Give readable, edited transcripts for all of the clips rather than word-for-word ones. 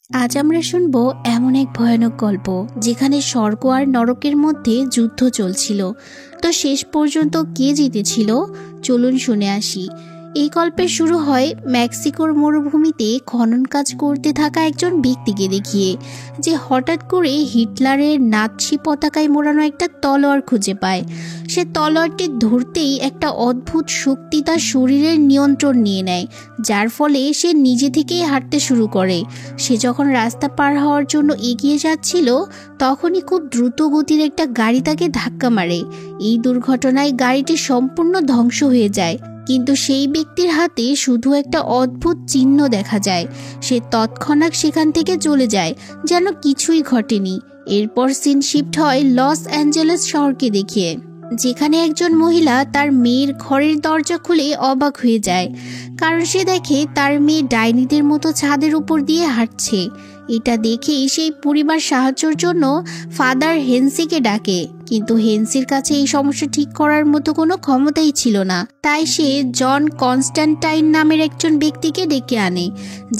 আজ আমরা শুনব এমন এক ভয়ানক গল্প যেখানে স্বর্গ আর নরকের মধ্যে যুদ্ধ চলছিল। তো শেষ পর্যন্ত কে জিতেছিল চলুন শুনে আসি। এই গল্পের শুরু হয় মেক্সিকোর মরুভূমিতে খনন কাজ করতে থাকা একজন ব্যক্তিকে দেখিয়ে, যে হঠাৎ করে হিটলারের নাৎসি পতাকায় মোড়ানো একটা তলোয়ার খুঁজে পায়। সে তলোয়ারটি ধরতেই একটা অদ্ভুত শক্তি তার শরীরের নিয়ন্ত্রণ নিয়ে নেয়, যার ফলে সে নিজে থেকেই হাঁটতে শুরু করে। সে যখন রাস্তা পার হওয়ার জন্য এগিয়ে যাচ্ছিল, তখনই খুব দ্রুত গতির একটা গাড়ি তাকে ধাক্কা মারে। এই দুর্ঘটনায় গাড়িটি সম্পূর্ণ ধ্বংস হয়ে যায়, কিন্তু সেই ব্যক্তির হাতে শুধু একটা অদ্ভুত চিহ্ন দেখা যায়। সে তৎক্ষণাৎ সেখান থেকে চলে যায়, যেন কিছুই ঘটেনি। এরপর সিন শিফট হয় লস অ্যাঞ্জেলেস শহরকে দেখিয়ে, যেখানে একজন মহিলা তার মেয়ের ঘরের দরজা খুলে অবাক হয়ে যায়, কারণ সে দেখে তার মেয়ে ডাইনিদের মতো ছাদের উপর দিয়ে হাঁটছে। এটা দেখেই সেই পরিবার সাহায্যের জন্য ফাদার হেনসিকে ডাকে, কিন্তু হেনসির কাছে এই সমস্যা ঠিক করার মতো কোনো ক্ষমতাই ছিল না। তাই সে জন কনস্ট্যান্টাইন নামের একজন ব্যক্তিকে ডেকে আনে,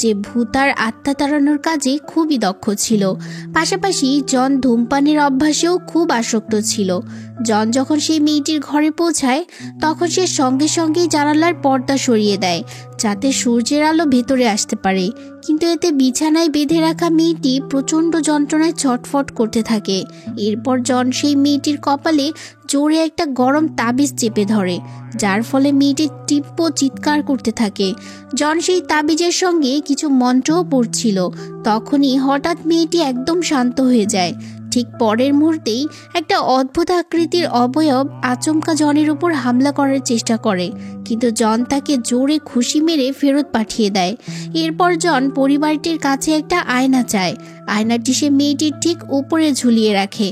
যে ভূতার আত্মা তাড়ানোর কাজে খুবই দক্ষ ছিল। পাশাপাশি জন ধূমপানের অভ্যাসেও খুব আসক্ত ছিল। জন যখন সেই মেয়েটির ঘরে পৌঁছায়, তখন সে সঙ্গে সঙ্গেই জানালার পর্দা সরিয়ে দেয়, যাতে সূর্যের আলো ভেতরে আসতে পারে। কিন্তু এতে বিছানায় বেঁধে রাখা মেয়েটি প্রচণ্ড যন্ত্রণায় ছটফট করতে থাকে। এরপর জন সেই মেয়েটির কপালে জোরে একটা গরম তাবিজ চেপে ধরে, যার ফলে মেয়েটি তীব্র চিৎকার করতে থাকে। জন সেই তাবিজের সঙ্গে কিছু মন্ত্রও পড়ছিল। তখনই হঠাৎ মেয়েটি একদম শান্ত হয়ে যায়। ঠিক পরের মুহূর্তেই একটা অদ্ভুত আকৃতির অবয়ব আচমকা জনের উপর হামলা করার চেষ্টা করে, কিন্তু জন তাকে জোরে ঘুষি মেরে ফেরত পাঠিয়ে দেয়। এরপর জন পরিবারটির কাছে একটা আয়না চায়। আয়নাটি সে মেয়েটির ঠিক উপরে ঝুলিয়ে রাখে।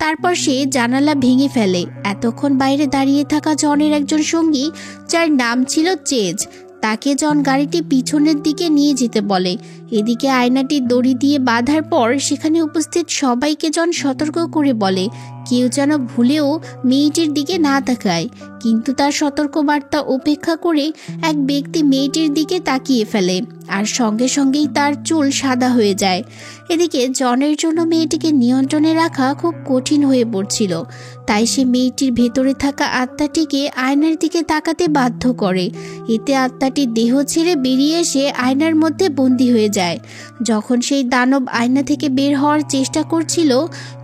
তারপর সে জানালা ভেঙে ফেলে। এতক্ষণ বাইরে দাঁড়িয়ে থাকা জনের একজন সঙ্গী, যার নাম ছিল চেজ, তাকে জন গাড়িটি পিছনের দিকে নিয়ে যেতে বলে। এদিকে আয়নাটি দড়ি দিয়ে বাঁধার পর সেখানে উপস্থিত সবাইকে জন সতর্ক করে বলে, কেউ যেন ভুলেও মেয়েটির দিকে না তাকায়। কিন্তু তার সতর্কবার্তা উপেক্ষা করে এক ব্যক্তি মেয়েটির দিকে তাকিয়ে ফেলে, আর সঙ্গে সঙ্গেই তার চুল সাদা হয়ে যায়। এদিকে জনের জন্য মেয়েটিকে নিয়ন্ত্রণে রাখা খুব কঠিন হয়ে পড়ছিল। তাই সে মেয়েটির ভেতরে থাকা আত্মাটিকে আয়নার দিকে তাকাতে বাধ্য করে। এতে আত্মাটি দেহ ছেড়ে বেরিয়ে এসে আয়নার মধ্যে বন্দী হয়ে যায়। যখন সেই দানব আয়না থেকে বের হওয়ার চেষ্টা করছিল,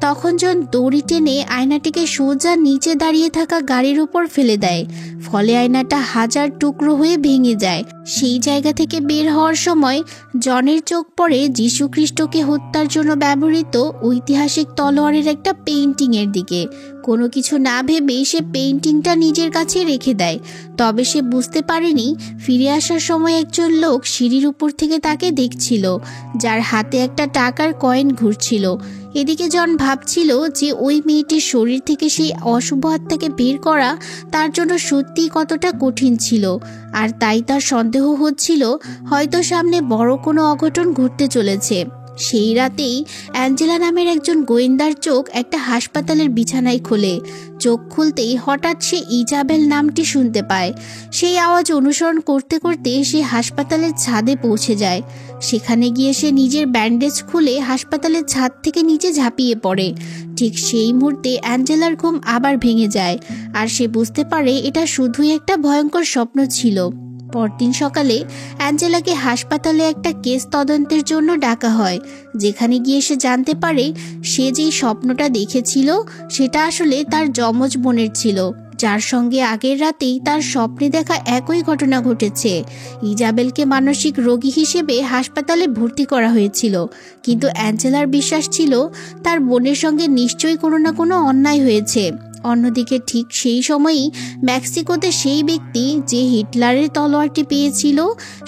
তখন জন দড়ি টেনে আয়নাটিকে সোজা নিচে দাঁড়িয়ে থাকা গাড়ির উপর ফেলে দেয়। ফলে আয়নাটা হাজার টুকরো হয়ে ভেঙে যায়। সেই জায়গা থেকে বের হওয়ার সময় জনের চোখ পড়ে যীশু খ্রিস্টকে হত্যার জন্য ব্যবহৃত ঐতিহাসিক তলোয়ারের একটা পেইন্টিংয়ের দিকে। কোনো কিছু না ভেবে সে পেইন্টিংটা নিজের কাছে রেখে দেয়। তবে সে বুঝতে পারেনি ফিরে আসার সময় একজন লোক সিঁড়ির উপর থেকে তাকে দেখছিল, যার হাতে একটা টাকার কয়েন ঘুরছিল। এদিকে জন ভাবছিল যে ওই মেয়েটির শরীর থেকে সেই অশুভ আত্মাকে বের করা তার জন্য সত্যি কতটা কঠিন ছিল। আর তাই তার সন্দেহ হচ্ছিল হয়তো সামনে বড় কোনো অঘটন ঘটতে চলেছে। সেই রাতেই অ্যাঞ্জেলা নামের একজন গোয়েন্দার চোখ একটা হাসপাতালের বিছানায় খোলে। চোখ খুলতেই হঠাৎ সে ইজাবেল নামটি শুনতে পায়। সেই আওয়াজ অনুসরণ করতে করতে সে হাসপাতালের ছাদে পৌঁছে যায়। সেখানে গিয়ে সে নিজের ব্যান্ডেজ খুলে হাসপাতালের ছাদ থেকে নিচে ঝাঁপিয়ে পড়ে। ঠিক সেই মুহূর্তে অ্যাঞ্জেলার ঘুম আবার ভেঙে যায়, আর সে বুঝতে পারে এটা শুধুই একটা ভয়ঙ্কর স্বপ্ন ছিল। পরদিন সকালে অ্যাঞ্জেলাকে হাসপাতালে একটা কেস তদন্তের জন্য ডাকা হয়, যেখানে গিয়ে সে জানতে পারে সে যেই স্বপ্নটা দেখেছিল সেটা আসলে তার যমজ বোনের ছিল, যার সঙ্গে আগের রাতেই তার স্বপ্নে দেখা একই ঘটনা ঘটেছে। ইজাবেলকে মানসিক রোগী হিসেবে হাসপাতালে ভর্তি করা হয়েছিল, কিন্তু অ্যাঞ্জেলার বিশ্বাস ছিল তার বোনের সঙ্গে নিশ্চয়ই কোনো না কোনো অন্যায় হয়েছে। অন্যদিকে ঠিক সেই সময়ই মেক্সিকোতে সেই ব্যক্তি যে হিটলারের তলোয়ারটি পেয়েছিল,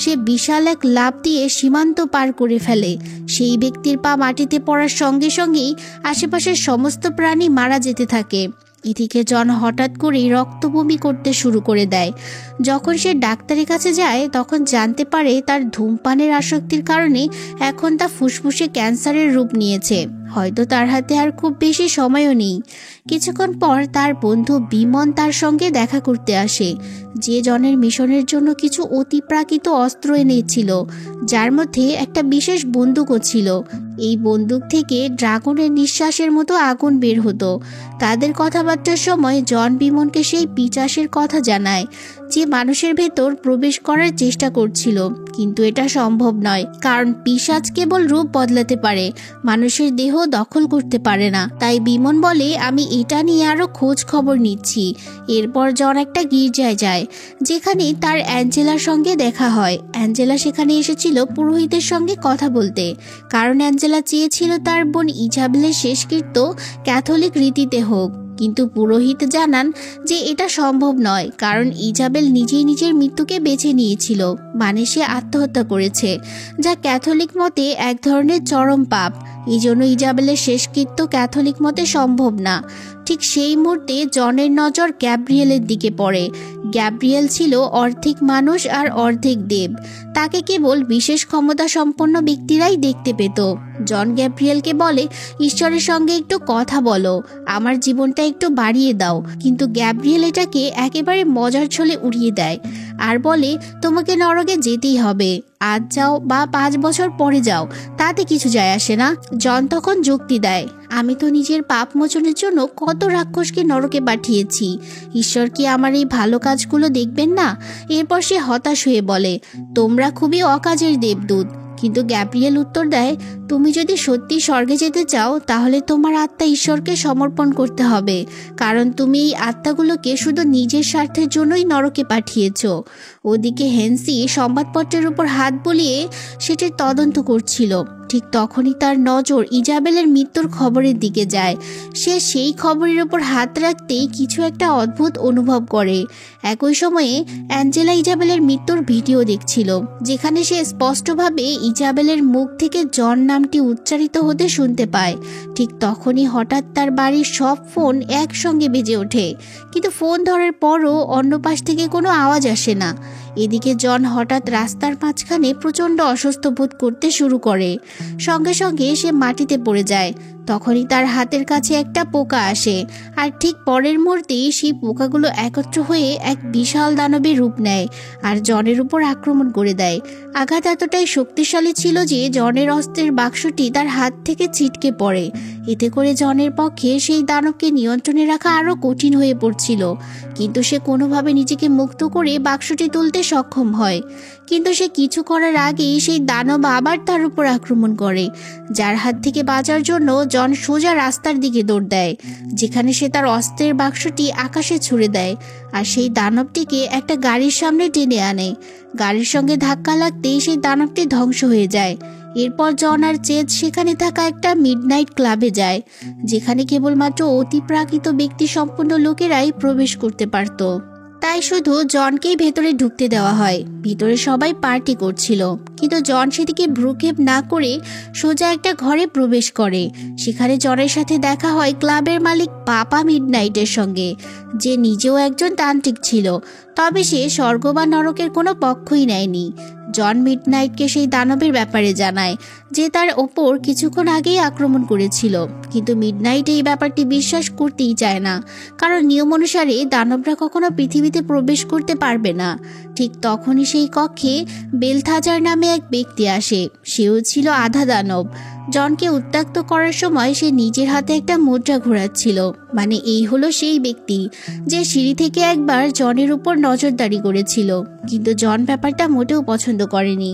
সে বিশাল এক লাফ দিয়ে সীমান্ত পার করে ফেলে। সেই ব্যক্তির পা মাটিতে পড়ার সঙ্গে সঙ্গেই আশেপাশের সমস্ত প্রাণী মারা যেতে থাকে। এদিকে জন হঠাৎ করেই রক্তবমি করতে শুরু করে দেয়। যখন সে ডাক্তারের কাছে যায়, তখন জানতে পারে তার ধূমপানের আসক্তির কারণে এখন তা ফুসফুসে ক্যান্সারের রূপ নিয়েছে। হয়তো তার হাতে আর খুব বেশি সময়ও নেই। কিছুক্ষণ পর তার বন্ধু বিমন তার সঙ্গে দেখা করতে আসে, যে জনের মিশনের জন্য কিছু অতিপ্রাকৃত অস্ত্র এনেছিল, যার মধ্যে একটা বিশেষ বন্দুকও ছিল। এই বন্দুক থেকে ড্রাগনের নিঃশ্বাসের মতো আগুন বের হতো। তাদের কথাবার্তার সময় জন বিমনকে সেই পিশাচের কথা জানায়, যে মানুষের ভেতর প্রবেশ করার চেষ্টা করছিল, কিন্তু এটা সম্ভব নয়, কারণ পিশাচ কেবল রূপ বদলাতে পারে, মানুষের দেহ দখল করতে পারে না। তাই বিমন বলে, আমি এটা নিয়ে আরো খোঁজ খবর নিচ্ছি। এরপর জন একটা গির্জায় যায়, যেখানে তার অ্যাঞ্জেলার সঙ্গে দেখা হয়। অ্যাঞ্জেলা সেখানে এসেছিল পুরোহিতের সঙ্গে কথা বলতে, কারণ অ্যাঞ্জেলা চেয়েছিল তার বোন ইজাবেলের শেষকৃত্য ক্যাথলিক রীতিতে হোক। কিন্তু পুরোহিত জানান যে এটা সম্ভব নয়, কারণ ইজাবেল নিজেই নিজের মৃত্যুকে বেছে নিয়েছিল, মানে সে আত্মহত্যা করেছে, যা ক্যাথলিক মতে এক ধরনের চরম পাপ। এই জন্য ইজাবেলের শেষকৃত্য ক্যাথলিক মতে সম্ভব না। ঠিক সেই মুহূর্তে জনের নজর গ্যাব্রিয়েলের দিকে পড়ে। গ্যাব্রিয়েল ছিল অর্ধেক মানুষ আর অর্ধেক দেব। তাকে কেবল বিশেষ ক্ষমতা সম্পন্ন ব্যক্তিরাই দেখতে পেত। জন গ্যাব্রিয়েলকে বলে, ঈশ্বরের সঙ্গে একটু কথা বলো, আমার জীবনটা একটু বাড়িয়ে দাও। কিন্তু গ্যাব্রিয়েল এটাকে একেবারে মজার ছলে উড়িয়ে দেয় আর বলে, তোমাকে নরকে যেতেই হবে, আজ যাও বা 5 বছর পরে যাও, তাতে কিছু যায় আসে না। জন তখন যুক্তি দেয়, আমি তো নিজের পাপ মোচনের জন্য কত রাক্ষসকে নরকে পাঠিয়েছি, ঈশ্বর কি আমার এই ভালো কাজগুলো দেখবেন না? এরপর সে হতাশ হয়ে বলে, তোমরা খুবই অকাজের দেবদূত। কিন্তু গ্যাব্রিয়েল উত্তর দেয়, তুমি যদি সত্যি স্বর্গে যেতে চাও, তাহলে তোমার আত্মা ঈশ্বরকে সমর্পণ করতে হবে, কারণ তুমি এই আত্মাগুলোকে শুধু নিজের স্বার্থের জন্যই নরকে পাঠিয়েছ। ওদিকে হেন্সি সংবাদপত্রের উপর হাত বুলিয়ে সেটির তদন্ত করছিল। ঠিক তখনই তার নজর ইজাবেলের মৃত্যুর খবরের দিকে যায়। সে সেই খবরের উপর হাত রাখতেই কিছু একটা অদ্ভুত অনুভব করে। একই সময়ে অ্যাঞ্জেলা ইজাবেলের মৃত্যুর ভিডিও দেখছিল, যেখানে সে স্পষ্টভাবে ইজাবেলের মুখ থেকে জন নামটি উচ্চারিত হতে শুনতে পায়। ঠিক তখনই হঠাৎ তার বাড়ির সব ফোন একসঙ্গে বেজে ওঠে, কিন্তু ফোন ধরার পরও অন্য পাশ থেকে কোনো আওয়াজ আসে না। এদিকে জন হঠাৎ রাস্তার মাঝখানে প্রচণ্ড অসুস্থ বোধ করতে শুরু করে। সঙ্গে সঙ্গে সে মাটিতে পড়ে যায়। তখনই তার হাতের কাছে একটা পোকা আসে, আর ঠিক পরের মুহূর্তেই সেই পোকাগুলো একত্র হয়ে এক বিশাল দানবের রূপ নেয় আর জনের উপর আক্রমণ করে দেয়। আঘাত এতটাই শক্তিশালী ছিল যে জনের অস্ত্রের বাক্সটি তার হাত থেকে ছিটকে পড়ে। এতে করে জনের পক্ষে সেই দানবকে নিয়ন্ত্রণে রাখা আরও কঠিন হয়ে পড়ছিল, কিন্তু সে কোনোভাবে নিজেকে মুক্ত করে বাক্সটি তুলতে সক্ষম হয়। কিন্তু সে কিছু করার আগেই সেই দানব আবার তার উপর আক্রমণ করে, যার হাত থেকে বাঁচার জন্য জন সোজা রাস্তার দিকে দৌড় দেয়, যেখানে সে তার অস্ত্রের বাক্সটি আকাশে ছুড়ে দেয় আর সেই দানবটিকে একটা গাড়ির সামনে টেনে আনে। গাড়ির সঙ্গে ধাক্কা লাগতেই সেই দানবটি ধ্বংস হয়ে যায়। এরপর জন আর চেজ সেখানে থাকা একটা মিডনাইট ক্লাবে যায়, যেখানে কেবলমাত্র অতিপ্রাকৃত ব্যক্তি সম্পন্ন লোকেরাই প্রবেশ করতে পারত। তাই শুধু জনকেই ভেতরে ঢুকতে দেওয়া হয়। ভিতরে সবাই পার্টি করছিল, কিন্তু জন সেদিকে ভ্রুক্ষেপ না করে সোজা একটা ঘরে প্রবেশ করে। সেখানে জনের সাথে দেখা হয় ক্লাবের মালিক পাপা মিডনাইটের সঙ্গে, যে নিজেও একজন তান্ত্রিক ছিল, তবে সে স্বর্গ বা নরকের কোনো পক্ষই নেয়নি। জন মিডনাইটকে সেই দানবের ব্যাপারে জানায়, যে তার ওপর কিছুক্ষণ আগেই আক্রমণ করেছিল, কিন্তু মিডনাইট এই ব্যাপারটি বিশ্বাস করতেই চায় না, কারণ নিয়ম অনুসারে দানবরা কখনো পৃথিবীতে প্রবেশ করতে পারবে না। ঠিক তখনই সেই কক্ষে বেলথাজার নামে এক ব্যক্তি আসে। সেও ছিল আধা দানব। জনকে উত্ত্যক্ত করার সময় সে নিজের হাতে একটা মুদ্রা ঘোরাচ্ছিল, মানে এই হলো সেই ব্যক্তি যে সিঁড়ি থেকে একবার জনের উপর নজরদারি করেছিল। কিন্তু জন ব্যাপারটা মোটেও পছন্দ করেনি,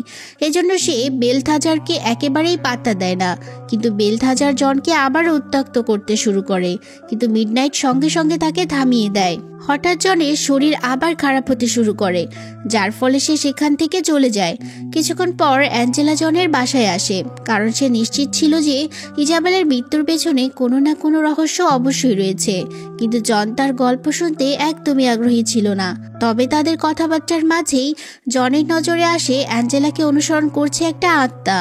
এজন্য সে বেলথাজারকে একেবারেই পাত্তা দেয় না। কিন্তু বেলথাজার জনকে আবার উত্ত্যক্ত করতে শুরু করে, কিন্তু মিডনাইট সঙ্গে সঙ্গে তাকে থামিয়ে দেয়। হঠাৎ জনের শরীর আবার খারাপ হতে শুরু করে, যার ফলে সে সেখান থেকে চলে যায়। কিছুক্ষণ পর অ্যাঞ্জেলা জনের বাসায় আসে, কারণ সে নিশ্চিত ছিল যে ইজাবেলের মৃত্যুর পেছনে কোনো না কোনো রহস্য অবশ্যই রয়েছে। কিন্তু জন তার গল্প শুনতে একদমই আগ্রহী ছিল না। তবে তাদের কথাবার্তার মাঝেই জনের নজরে আসে অ্যাঞ্জেলাকে অনুসরণ করছে একটা আত্মা।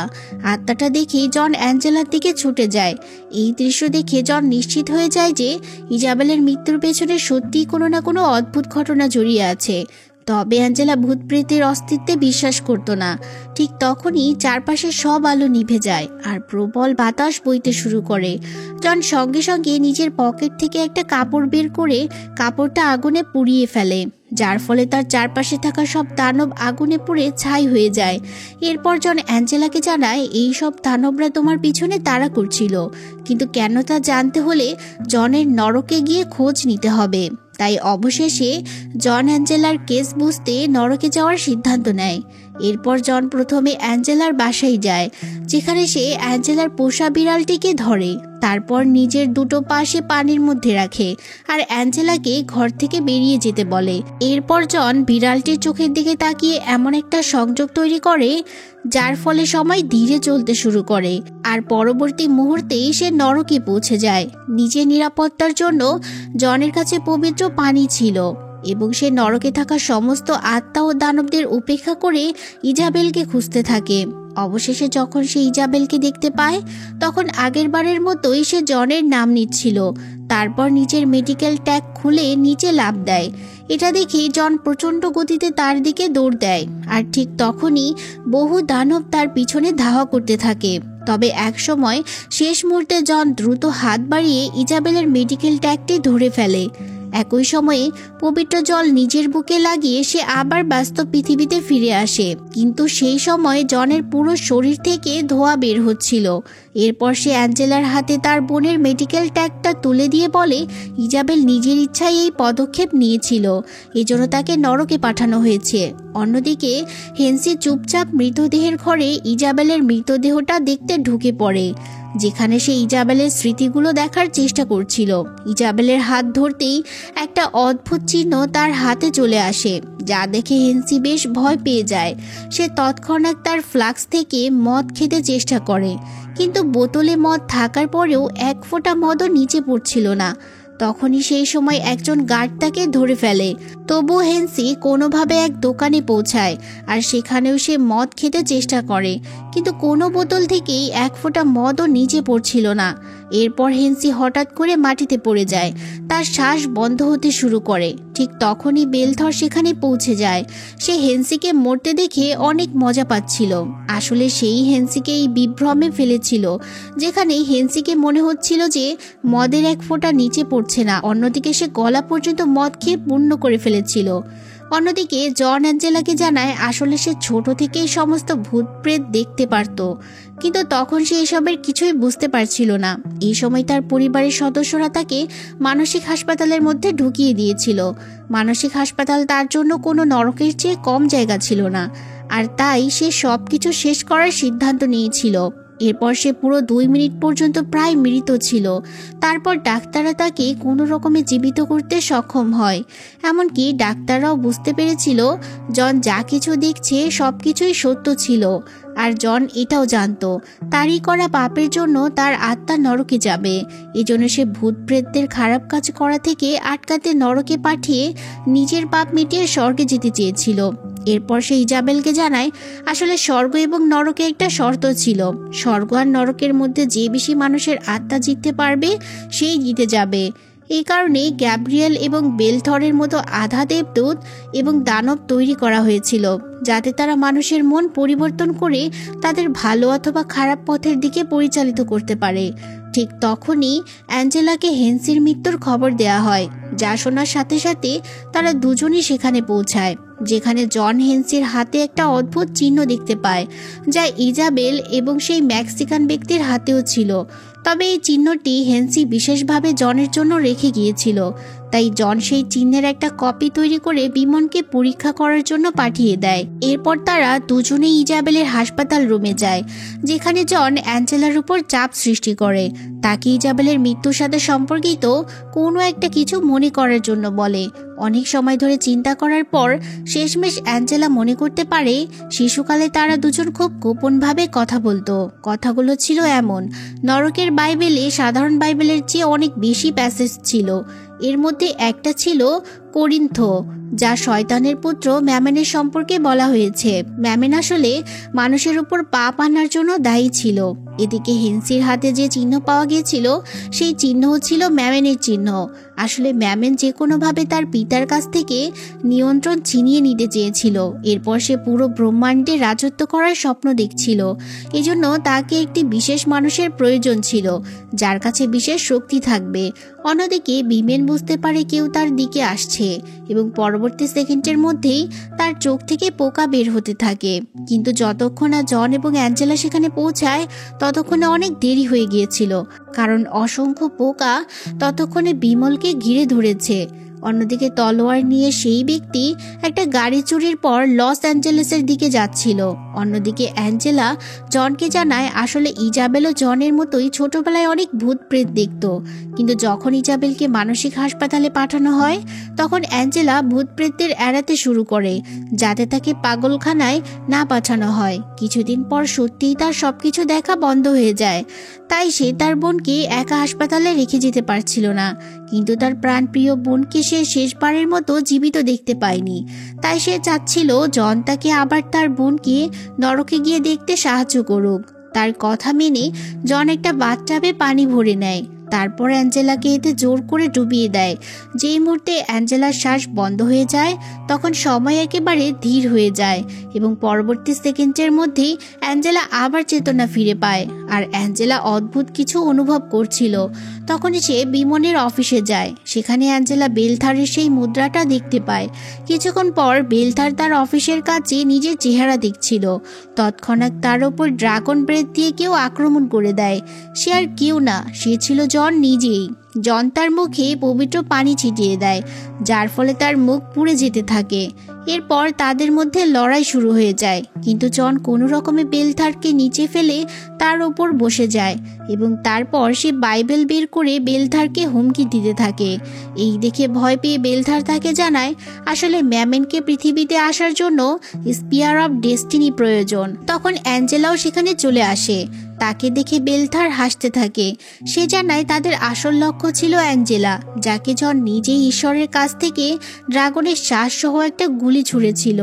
আত্মাটা দেখে জন অ্যাঞ্জেলার দিকে ছুটে যায়। এই দৃশ্য দেখে জন নিশ্চিত হয়ে যায় যে ইজাবেলের মৃত্যুর পেছনে সত্যিই কোনো না কোনো অদ্ভুত ঘটনা জড়িয়ে আছে। তবে অ্যাঞ্জেলা ভূত প্রেতের অস্তিত্বে বিশ্বাস করতো না। ঠিক তখনই চারপাশে সব আলো নিভে যায় আর প্রবল বাতাস বইতে শুরু করে। জন সঙ্গে সঙ্গে নিজের পকেট থেকে একটা কাপড় বের করে কাপড়টা আগুনে পুড়িয়ে ফেলে, যার ফলে তার চারপাশে থাকা সব দানব আগুনে পুড়ে ছাই হয়ে যায়। এরপর জন অ্যাঞ্জেলাকে জানায় এই সব দানবরা তোমার পিছনে তাড়া করছিল, কিন্তু কেন তা জানতে হলে জনের নরকে গিয়ে খোঁজ নিতে হবে। তাই অবশেষে জন অ্যাঞ্জেলার কেস বুঝতে নরকে যাওয়ার সিদ্ধান্ত নেয়। এরপর জন প্রথমে অ্যাঞ্জেলার বাসায় যায়, যেখানে সে অ্যাঞ্জেলার পোষা বিড়ালটিকে ধরে। তারপর নিজের দুটো পা সে পানির মধ্যে রাখে আর অ্যাঞ্জেলাকে ঘর থেকে বেরিয়ে যেতে বলে। এরপর জন বিড়ালটির চোখের দিকে তাকিয়ে এমন একটা সংযোগ তৈরি করে যার ফলে সময় ধীরে চলতে শুরু করে, আর পরবর্তী মুহূর্তেই সে নরকে পৌঁছে যায়। নিজের নিরাপত্তার জন্য জনের কাছে পবিত্র পানি ছিল এবং সে নরকে থাকা সমস্ত আত্মা ও দানবদের উপেক্ষা করে ইজাবেলকে খুঁজতে থাকে। অবশেষে যখন সে ইজাবেলকে দেখতে পায়, তখন আগের বারের মতোই সে জনের নাম নিচ্ছিল। তারপর নিজের মেডিকেল ট্যাগ খুলে নিচে লাফ দেয়। এটা দেখে জন প্রচণ্ড গতিতে তার দিকে দৌড় দেয়, আর ঠিক তখনই বহু দানব তার পিছনে ধাওয়া করতে থাকে। তবে একসময় শেষ মুহূর্তে জন দ্রুত হাত বাড়িয়ে ইজাবেলের মেডিকেল ট্যাগটি ধরে ফেলে। একই সময়ে পবিত্র জল নিজের বুকে লাগিয়ে সে আবার বাস্তব পৃথিবীতে ফিরে আসে, কিন্তু সেই সময় জনের পুরো শরীর থেকে ধোঁয়া বের হচ্ছিল। এরপর সে অ্যাঞ্জেলার হাতে তার বোনের মেডিকেল ট্যাগটা তুলে দিয়ে বলে ইজাবেল নিজের ইচ্ছায় এই পদক্ষেপ নিয়েছিল, এজন্য তাকে নরকে পাঠানো হয়েছে। অন্যদিকে হেন্সি চুপচাপ মৃতদেহের ঘরে ইজাবেলের মৃতদেহটা দেখতে ঢুকে পড়ে, যেখানে সে ইজাবেলের স্মৃতিগুলো দেখার চেষ্টা করছিল। ইজাবেলের হাত ধরতেই একটা অদ্ভুত চিহ্ন তার হাতে চলে আসে, যা দেখে হেন্সি বেশ ভয় পেয়ে যায়। সে তৎক্ষণাৎ তার ফ্লাক্স থেকে মদ খেতে চেষ্টা করে, কিন্তু বোতলে মদ থাকার পরেও এক ফোঁটা মদও নিচে পড়ছিল না। তখনই সেই সময় একজন গার্ড তাকে ধরে ফেলে। তবুও হেন্সি কোনোভাবে এক দোকানে পৌঁছায় আর সেখানেও সে মদ খেতে চেষ্টা করে, কিন্তু কোনো বোতল থেকেই এক ফোঁটা মদও নিচে পড়ছিল না। এরপর হেন্সি হঠাৎ করে মাটিতে পড়ে যায়, তার শ্বাস বন্ধ হতে শুরু করে। ঠিক তখনই বেলথর সেখানে পৌঁছে যায়। সে হেন্সিকে মরতে দেখে অনেক মজা পাচ্ছিল। আসলে সেই হেন্সিকে এই বিভ্রমে ফেলেছিল, যেখানে হেন্সিকে মনে হচ্ছিল যে মদের এক ফোঁটা নিচে পড়ছে না, অন্যদিকে সে গলা পর্যন্ত মদ খেয়ে পূর্ণ করে ফেলেছিল। অন্যদিকে জন অ্যাঞ্জেলাকে জানায় আসলে সে ছোট থেকেই সমস্ত ভূত প্রেত দেখতে পারত, কিন্তু তখন সে এসবের কিছুই বুঝতে পারছিল না। এই সময় তার পরিবারের সদস্যরা তাকে মানসিক হাসপাতালের মধ্যে ঢুকিয়ে দিয়েছিল। মানসিক হাসপাতাল তার জন্য কোনো নরকের চেয়ে কম জায়গা ছিল না, আর তাই সে সবকিছু শেষ করার সিদ্ধান্ত নিয়েছিল। এরপর সে পুরো 2 মিনিট পর্যন্ত প্রায় মৃত ছিল। তারপর ডাক্তাররা তাকে কোনো রকমে জীবিত করতে সক্ষম হয়। এমনকি ডাক্তাররাও বুঝতে পেরেছিল জন যা কিছু দেখছে সব কিছুই সত্য ছিল, আর জন এটাও জানতো তারই করা পাপের জন্য তার আত্মা নরকে যাবে। এজন্য সে ভূত প্রেতদের খারাপ কাজ করা থেকে আটকাতে নরকে পাঠিয়ে নিজের পাপ মিটিয়ে স্বর্গে যেতে চেয়েছিল। এরপর সে ইজাবেলকে জানায় আসলে স্বর্গ এবং নরকে একটা শর্ত ছিল, স্বর্গ আর নরকের মধ্যে যে বেশি মানুষের আত্মা জিততে পারবে সেই জিতে যাবে। এই কারণে গ্যাব্রিয়েল এবং বেলথরের মতো আধা দেবদূত এবং দানব তৈরি করা হয়েছিল, যাতে তারা মানুষের মন পরিবর্তন করে তাদের ভালো অথবা খারাপ পথের দিকে পরিচালিত করতে পারে। ঠিক তখনই অ্যাঞ্জেলাকে হেন্সির মৃত্যুর খবর দেয়া হয়, যা শোনার সাথে সাথে তারা দুজনই সেখানে পৌঁছায়, যেখানে জন হেন্সির হাতে একটা অদ্ভুত চিহ্ন দেখতে পায়, যা ইজাবেল এবং সেই মেক্সিকান ব্যক্তির হাতেও ছিল। তবে এই চিহ্নটি হেন্সি বিশেষভাবে জনের জন্য রেখে গিয়েছিল, তাই জন সেই চিহ্নের একটা কপি তৈরি করে বিমনকে পরীক্ষা করার জন্য পাঠিয়ে দেয়। এরপর তারা দুজনেই ইজাবেলের হাসপাতাল রুমে যায়, যেখানে জন অ্যাঞ্জেলার উপর চাপ সৃষ্টি করে, তাকে ইজাবেলের মৃত্যুর সাথে সম্পর্কিত কোনো একটা কিছু মনে করার জন্য বলে। অনেক সময় ধরে চিন্তা করার পর শেষমেশ অ্যাঞ্জেলা মনে করতে পারে শিশুকালে তারা দুজন খুব গোপনভাবে কথা বলতো। কথাগুলো ছিল এমন, নরকের বাইবেলে সাধারণ বাইবেলের চেয়ে অনেক বেশি প্যাসেজ ছিল। এর মধ্যে একটা ছিল করিন্থ, যা শয়তানের পুত্র ম্যামেনের সম্পর্কে বলা হয়েছে। ম্যামেন আসলে মানুষের উপর পাপ আনার জন্য দায়ী ছিল। এদিকে হেন্সির হাতে যে চিহ্ন পাওয়া গিয়েছিল সেই চিহ্ন ছিল ম্যামেনের চিহ্ন, আসলে ম্যামেন যে কোনোভাবে তার পিতার কাছ থেকে নিয়ন্ত্রণ ছিনিয়ে নিতে চেয়েছিল। এরপর সে পুরো ব্রহ্মাণ্ডে রাজত্ব করার স্বপ্ন দেখছিল। এজন্য তাকে একটি বিশেষ মানুষের প্রয়োজন ছিল, যার কাছে বিশেষ শক্তি থাকবে। অন্যদিকে বিমেন বুঝতে পারে কেউ তার দিকে আসছে এবং পরবর্তী সেকেন্ডের মধ্যেই তার চোখ থেকে পোকা বের হতে থাকে। কিন্তু যতক্ষণ না জন এবং অ্যাঞ্জেলা সেখানে পৌঁছায় ততক্ষণে অনেক দেরি হয়ে গিয়েছিল, কারণ অসংখ্য পোকা ততক্ষণে বিমলকে ঘিরে ধরেছে। অন্যদিকে তলোয়ার নিয়ে সেই ব্যক্তি একটা গাড়ি চুরির পর লস অ্যাঞ্জেলেসের দিকে যাচ্ছিল। অন্যদিকে অ্যাঞ্জেলা জনকে জানায় আসলে ইজাবেলও জনের মতোই ছোটবেলায় অনেক ভূত প্রেত দেখত, কিন্তু যখন ইজাবেলকে মানসিক হাসপাতালে পাঠানো হয় তখন অ্যাঞ্জেলা ভূত প্রেতদের এড়াতে শুরু করে, যাতে তাকে পাগলখানায় না পাঠানো হয়। কিছুদিন পর সত্যিই তার সবকিছু দেখা বন্ধ হয়ে যায়, তাই সে তার বোনকে একা হাসপাতালে রেখে যেতে পারছিল না। কিন্তু তার প্রাণপ্রিয় বোনকে সে শেষবারের মতো জীবিত দেখতে পায়নি, তাই সে চাচ্ছিল জন তাকে আবার তার বোনকে নরকে গিয়ে দেখতে সাহায্য করুক। তার কথা মেনে জন একটা বাথটাবে পানি ভরে নেয়, তারপর অ্যাঞ্জেলাকে এতে জোর করে ডুবিয়ে দেয়। যেই মুহূর্তে অ্যাঞ্জেলার শ্বাস বন্ধ হয়ে যায় তখন সময় একেবারে ধীর হয়ে যায় এবং পরবর্তী সেকেন্ডের মধ্যেই অ্যাঞ্জেলা আবার চেতনা ফিরে পায়। আর অ্যাঞ্জেলা অদ্ভুত কিছু অনুভব করছিল। তখন সে বিমনের অফিসে যায়। সেখানে অ্যাঞ্জেলা বেলথারের সেই মুদ্রাটা দেখতে পায়। কিছুক্ষণ পর বেলথার তার অফিসের কাছে নিজের চেহারা দেখছিল। তৎক্ষণাৎ তার ওপর ড্রাগন ব্রেথ দিয়ে কেউ আক্রমণ করে দেয়। সে আর কেউ না, সে ছিল জন নিজেই। জন তার মুখে পবিত্র পানি ছিটিয়ে দেয়, যার ফলে তার মুখ পুড়ে যেতে থাকে। এরপর তাদের মধ্যে লড়াই শুরু হয়ে যায়, কিন্তু জন কোনো রকমে বেলথারকে নিচে ফেলে তার ওপর বসে যায় এবং তারপর সে বাইবেল বের করে বেলথারকে হুমকি দিতে থাকে। এই দেখে ভয় পেয়ে বেলথার তাকে জানায় আসলে ম্যামেনকে পৃথিবীতে আসার জন্য স্পিয়ার অফ ডেস্টিনি প্রয়োজন। তখন অ্যাঞ্জেলাও সেখানে চলে আসে। তাকে দেখে বেলথার হাসতে থাকে। সে জানায় তাদের আসল লক্ষ্য ছিল অ্যাঞ্জেলা, যাকে জন নিজেই ঈশ্বরের কাছ থেকে ড্রাগনের শ্বাস সহ একটা গুলি ছুঁড়েছিল।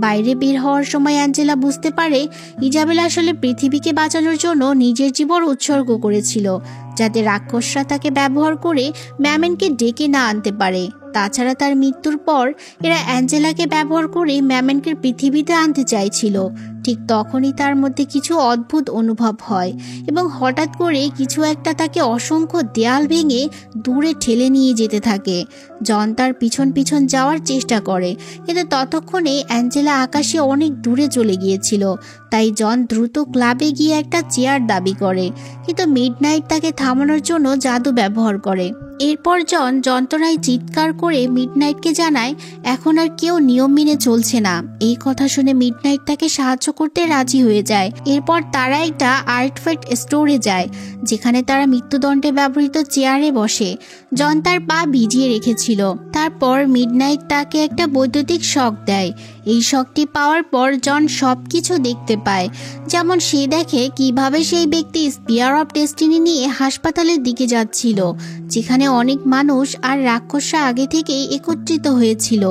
বাইরে বের হওয়ার সময় অ্যাঞ্জেলা বুঝতে পারে ইজাবেল আসলে পৃথিবীকে বাঁচানোর জন্য নিজের জীবন উৎসর্গ করেছিল, যাতে রাক্ষসরা তাকে ব্যবহার করে ম্যামেনকে ডেকে না আনতে পারে। তাছাড়া তার মৃত্যুর পর এরা অ্যাঞ্জেলাকে ব্যবহার করে ম্যামেনকে পৃথিবীতে আনতে চাইছিল। ঠিক তখনই তার মধ্যে কিছু অদ্ভুত অনুভব হয় এবং হঠাৎ করে কিছু একটা তাকে অসংখ্য দেয়াল ভেঙে দূরে ঠেলে নিয়ে যেতে থাকে। জন তার পিছন পিছন যাওয়ার চেষ্টা করে, কিন্তু ততক্ষণে অ্যাঞ্জেলা আকাশে অনেক দূরে চলে গিয়েছিল। তাই জন দ্রুত ক্লাবে গিয়ে একটা চেয়ার দাবি করে, কিন্তু মিডনাইট তাকে থামানোর জন্য জাদু ব্যবহার করে। এরপর জন যন্ত্রণায় চিৎকার করে মিডনাইটকে জানায় এখন আর কেউ নিয়ম মেনে চলছে না। এই কথা শুনে মিডনাইট তাকে সাহায্য করতে রাজি হয়ে যায়। এরপর তারা একটা আর্টিফ্যাক্ট স্টোরে যায়, যেখানে তারা মৃত্যুদণ্ডে ব্যবহৃত চেয়ারে বসে। জন তার পা ভিজিয়ে রেখেছিল। তারপর মিডনাইট তাকে একটা বৈদ্যুতিক শক দেয়। এই শকটি পাওয়ার পর জন সবকিছু দেখতে পায়, যেমন সে দেখে কিভাবে সেই ব্যক্তি স্পিয়ার অফ ডেস্টিনি নিয়ে হাসপাতালের দিকে যাচ্ছিল, যেখানে অনেক মানুষ আর রাক্ষসরা আগে থেকেই একত্রিত হয়েছিল।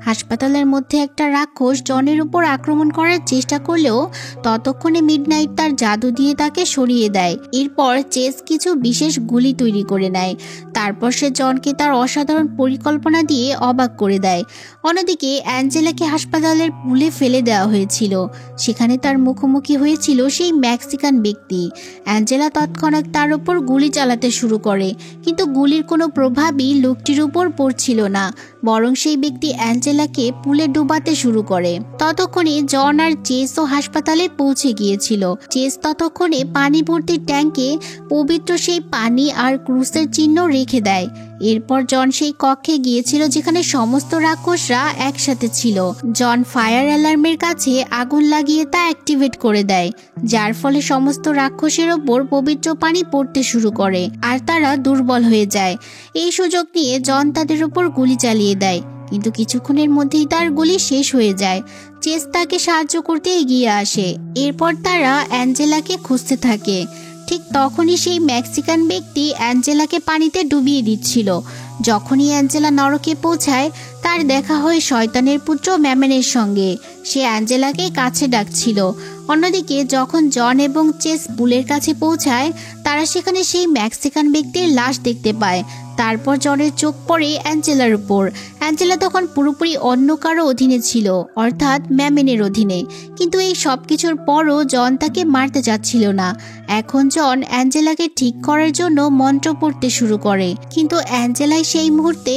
হাসপাতালের মধ্যে একটা রাক্ষস জনের উপর আক্রমণ করার চেষ্টা করলেও ততক্ষণে মিডনাইট তার জাদু দিয়ে তাকে সরিয়ে দেয়। এরপর চেস কিছু বিশেষ গুলি তৈরি করে নেয়। তারপর সে জনকে তার অসাধারণ পরিকল্পনা দিয়ে অবাক করে দেয়। অন্যদিকে অ্যাঞ্জেলাকে হাসপাতালের পুলে ফেলে দেওয়া হয়েছিল। সেখানে তার মুখোমুখি হয়েছিল সেই মেক্সিকান ব্যক্তি। অ্যাঞ্জেলা তৎক্ষণাৎ তার উপর গুলি চালাতে শুরু করে, কিন্তু গুলির কোনো প্রভাবই লোকটির উপর পড়ছিল না, বরং সেই ব্যক্তি অ্যাঞ্জেলাকে পুলে ডুবাতে শুরু করে। ততক্ষণে জন আর চেসও হাসপাতালে পৌঁছে গিয়েছিল। চেস ততক্ষণে পানি ভর্তি ট্যাঙ্কে পবিত্র সেই পানি আর ক্রুসের চিহ্ন রেখে দেয়। এরপর জন সেই কক্ষে গিয়েছিল যেখানে সমস্ত রাক্ষসরা একসাথে ছিল। জন ফায়ার অ্যালার্মের কাছে আগুন লাগিয়ে তা অ্যাক্টিভেট করে দেয়, যার ফলে সমস্ত রাক্ষসের ওপর পবিত্র পানি পড়তে শুরু করে আর তারা দুর্বল হয়ে যায়। এই সুযোগ নিয়ে জন তাদের উপর গুলি চালিয়ে দেয়, কিন্তু কিছুক্ষণের মধ্যেই তার গুলি শেষ হয়ে যায়। চেস তাকে সাহায্য করতে এগিয়ে আসে। এরপর তারা অ্যাঞ্জেলাকে খুঁজতে থাকে। ঠিক তখনই সেই মেক্সিকান ব্যক্তি অ্যাঞ্জেলাকে পানিতে ডুবিয়ে দিচ্ছিল। যখনই অ্যাঞ্জেলা নরকে পৌঁছায় তার দেখা হয় শয়তানের পুত্র ম্যামেনের সঙ্গে। সে অ্যাঞ্জেলাকে কাছে ডাকছিল। অন্যদিকে যখন জন এবং চেস পুলের কাছে পৌঁছায় তারা সেখানে সেই মেক্সিকান ব্যক্তির লাশ দেখতে পায়। তারপর জনের চোখ পড়ে অ্যাঞ্জেলার উপর। অ্যাঞ্জেলা তখন পুরোপুরি অন্য কারো অধীনে ছিল, অর্থাৎ ম্যামেনের অধীনে। কিন্তু এই সব কিছুর পরও জন তাকে মারতে চাচ্ছিল না। এখন জন অ্যাঞ্জেলাকে ঠিক করার জন্য মন্ত্র পড়তে শুরু করে, কিন্তু অ্যাঞ্জেলাই সেই মুহূর্তে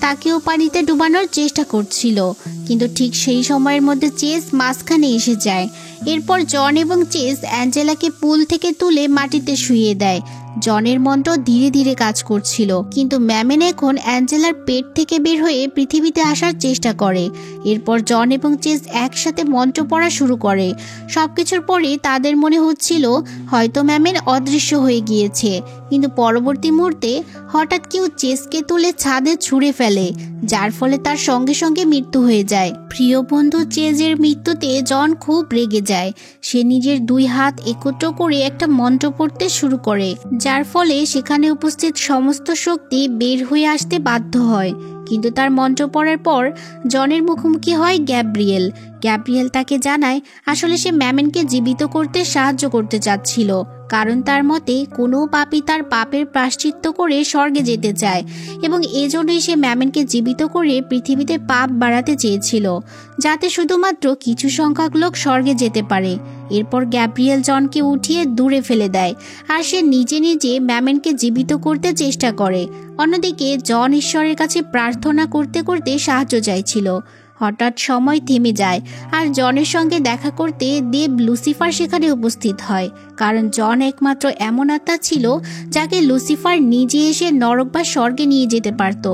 তাকেও পানিতে ডুবানোর চেষ্টা করছিল। কিন্তু ঠিক সেই সময়ের মধ্যে চেস মাঝখানে এসে যায়। এরপর জন এবং চেস অ্যাঞ্জেলাকে পুল থেকে তুলে মাটিতে শুইয়ে দেয়। জনের মন্ত্র ধীরে ধীরে কাজ করছিল, কিন্তু ম্যামেন এখন অ্যাঞ্জেলার পেট থেকে বের হয়ে পৃথিবীতে আসার চেষ্টা করে। এরপর জন এবং চেস একসাথে মন্ত্র পড়া শুরু করে। সবকিছুর পরে তাদের মনে হচ্ছিল হয়তো ম্যামেন অদৃশ্য হয়ে গিয়েছে, কিন্তু পরবর্তী মুহূর্তে হঠাৎ কেউ চেসকে তুলে ছাদে ছুঁড়ে ফেলে, যার ফলে তার সঙ্গে সঙ্গে মৃত্যু হয়ে যায়। প্রিয় বন্ধু চেজের মৃত্যুতে জন খুব রেগে যায়। সে নিজের 2 হাত একত্র করে একটা মন্ত্র পড়তে শুরু করে, যার ফলে সেখানে উপস্থিত সমস্ত শক্তি বের হয়ে আসতে বাধ্য হয়। কিন্তু তার মন্ত্র পড়ার পর জনের মুখোমুখি হয় গ্যাব্রিয়েল। গ্যাব্রিয়েল তাকে জানায় আসলে সে ম্যামেনকে জীবিত করতে সাহায্য করতে চাচ্ছিল, কারণ তার মতে কোনো পাপী তার পাপের প্রায়শ্চিত্ত করে স্বর্গে যেতে চায়, এবং এজন্যই সে ম্যামেনকে জীবিত করে পৃথিবীতে পাপ বাড়াতে চেয়েছিল, যাতে শুধুমাত্র কিছু সংখ্যক লোক স্বর্গে যেতে পারে। এরপর গ্যাব্রিয়েল জনকে উঠিয়ে দূরে ফেলে দেয়, আর সে নিজে নিজে ম্যামেনকে জীবিত করতে চেষ্টা করে। অন্যদিকে জন ঈশ্বরের কাছে প্রার্থনা করতে করতে সাহায্য চাইছিল। হঠাৎ সময় থেমে যায়, আর জনের সঙ্গে দেখা করতে দেব লুসিফার সেখানে উপস্থিত হয়, কারণ জন একমাত্র এমন আত্মা ছিল যাকে লুসিফার নিজে এসে নরক বা স্বর্গে নিয়ে যেতে পারত।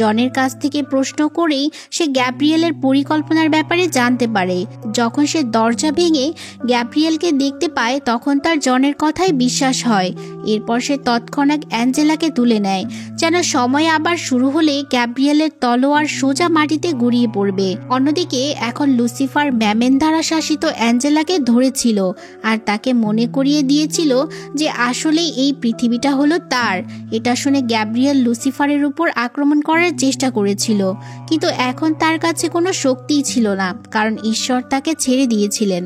জনের কাছ থেকে প্রশ্ন করেই সে গ্যাব্রিয়েলের পরিকল্পনার ব্যাপারে জানতে পারে। যখন সে দরজা ভেঙে গ্যাব্রিয়েলকে দেখতে পায়, তখন তার জনের কথাই বিশ্বাস হয়। এরপর সে তৎক্ষণাৎ অ্যাঞ্জেলাকে তুলে নেয়, যেন সময় আবার শুরু হলে গ্যাব্রিয়েলের তলোয়ার সোজা মাটিতে গড়িয়ে পড়বে। অন্যদিকে এখন লুসিফার ম্যামেন দ্বারা শাসিত অ্যাঞ্জেলাকে ধরেছিল, আর তাকে মনে করিয়ে দিয়েছিল যে আসলে এই পৃথিবীটা হলো তার। এটা শুনে গ্যাব্রিয়েল লুসিফারের উপর আক্রমণ করার চেষ্টা করেছিল, কিন্তু এখন তার কাছে কোনো শক্তিই ছিল না, কারণ ঈশ্বর তাকে ছেড়ে দিয়েছিলেন।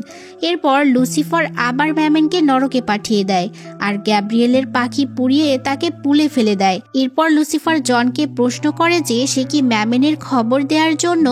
এরপর লুসিফার আবার ম্যামেনকে নরকে পাঠিয়ে দেয়, আর গ্যাব্রিয়েলের পাখি পুড়িয়ে তাকে পুলে ফেলে দেয়। এরপর লুসিফার জনকে প্রশ্ন করে যে সে কি ম্যামেনের খবর দেওয়ার জন্য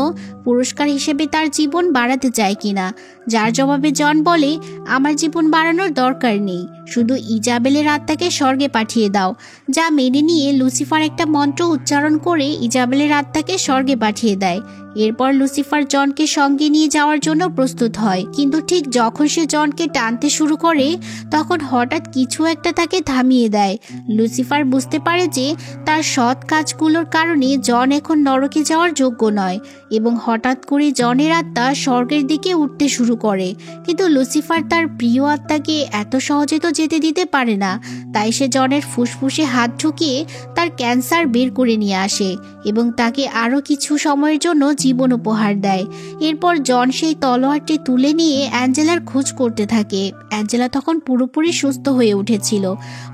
পুরস্কার হিসেবে তার জীবন বাড়াতে চায় কিনা, যার জবাবে জন বলে আমার জীবন বাড়ানোর দরকার নেই, শুধু ইজাবেলের আত্মাকে স্বর্গে পাঠিয়ে দাও। যা মেনে নিয়ে লুসিফার একটা মন্ত্র উচ্চারণ করে ইজাবেলের আত্মাকে স্বর্গে পাঠিয়ে দেয়। এরপর লুসিফার জনকে সঙ্গে নিয়ে যাওয়ার জন্য প্রস্তুত হয়, কিন্তু ঠিক যখন সে জনকে টানতে শুরু করে, তখন হঠাৎ কিছু একটা তাকে থামিয়ে দেয়। লুসিফার বুঝতে পারে যে তার সৎ কাজগুলোর কারণে জন এখন নরকে যাওয়ার যোগ্য নয়, এবং হঠাৎ করে জনের আত্মা স্বর্গের দিকে উঠতে শুরু করে। কিন্তু লুসিফার তার প্রিয় আত্মাকে এত সহজে তো যেতে দিতে পারে না, তাই সে জনের ফুসফুসে হাত ঢুকিয়ে তার ক্যান্সার বের করে নিয়ে আসে, এবং তাকে আরও কিছু সময়ের জন্য জীবন উপহার দেয়। এরপর জন সেই তলোয়ারটি তুলে নিয়ে অ্যাঞ্জেলার খোঁজ করতে থাকে। অ্যাঞ্জেলা তখন পুরোপুরি সুস্থ হয়ে উঠেছিল।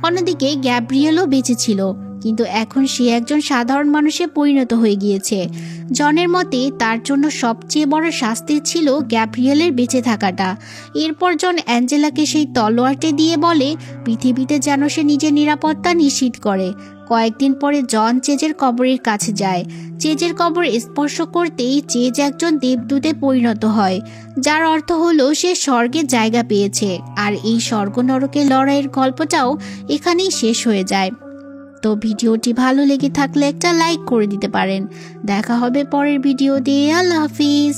অন্যদিকে গ্যাব্রিয়েলও বেঁচে ছিল, কিন্তু এখন সে একজন সাধারণ মানুষে পরিণত হয়ে গিয়েছে। জনের মতে তার জন্য সবচেয়ে বড় শাস্তি ছিল গ্যাব্রিয়েলের বেঁচে থাকাটা। এরপর জন অ্যাঞ্জেলাকে সেই তলোয়ারটি দিয়ে বলে পৃথিবীতে যেন সে নিজের নিরাপত্তা নিশ্চিত করে। কয়েকদিন পরে জন চেজের কবরের কাছে যায়। চেজের কবর স্পর্শ করতেই চেজ একজন দেবদূতে পরিণত হয়, যার অর্থ হলো সে স্বর্গে জায়গা পেয়েছে। আর এই স্বর্গ নরকের লড়াইয়ের গল্পটাও এখানেই শেষ হয়ে যায়। তো ভিডিওটি ভালো লেগে থাকলে একটা লাইক করে দিতে পারেন। দেখা হবে পরের ভিডিও দিয়ে। আল্লাহ হাফিজ।